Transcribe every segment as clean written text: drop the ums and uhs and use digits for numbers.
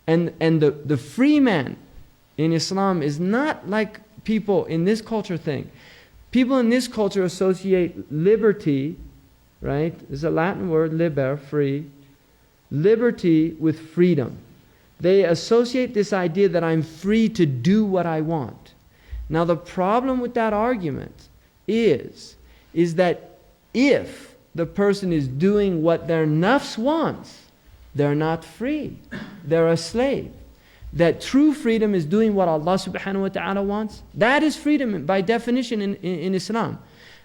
And the free man in Islam is not like people in this culture think. People in this culture associate liberty, right? It's a Latin word, liber, free. Liberty with freedom. They associate this idea that I'm free to do what I want. Now the problem with that argument is that if the person is doing what their nafs wants, they're not free. They're a slave. That true freedom is doing what Allah subhanahu wa ta'ala wants. That is freedom by definition in Islam.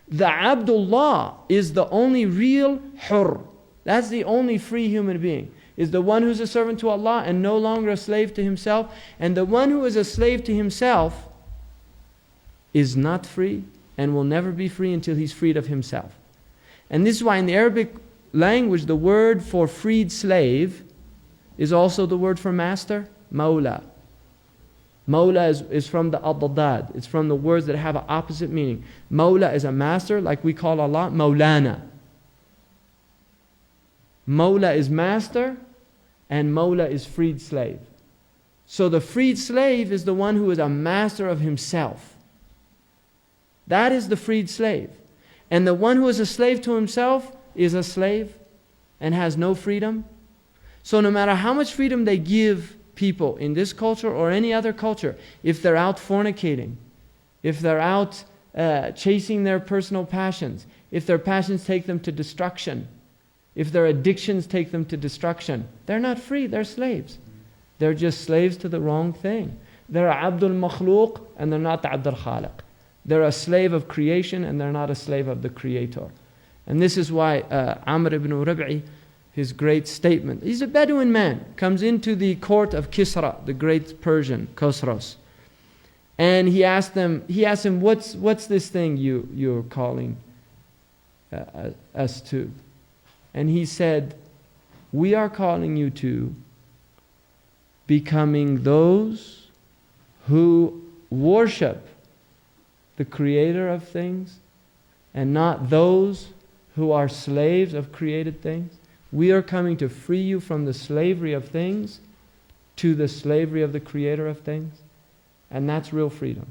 The Abdullah is the only real hur. That's the only free human being. Is the one who's a servant to Allah and no longer a slave to himself. And the one who is a slave to himself is not free and will never be free until he's freed of himself. And this is why in the Arabic language, the word for freed slave is also the word for master, mawla. Mawla is from the adadad. It's from the words that have an opposite meaning. Mawla is a master, like we call Allah Mawlana. Mawla is master, and mawla is freed slave. So the freed slave is the one who is a master of himself. That is the freed slave. And the one who is a slave to himself is a slave and has no freedom. So no matter how much freedom they give people in this culture or any other culture, if they're out fornicating, if they're out chasing their personal passions, if their passions take them to destruction, if their addictions take them to destruction, they're not free, they're slaves. They're just slaves to the wrong thing. They're Abdul Makhluq and they're not Abdul Khaliq. They're a slave of creation and they're not a slave of the Creator. And this is why Amr ibn Rabi'i, his great statement, he's a Bedouin man, comes into the court of Kisra, the great Persian, Khosros. And he asked him, what's this thing you're calling us to? And he said, we are calling you to becoming those who worship the Creator of things and not those who are slaves of created things. We are coming to free you from the slavery of things to the slavery of the Creator of things. And that's real freedom.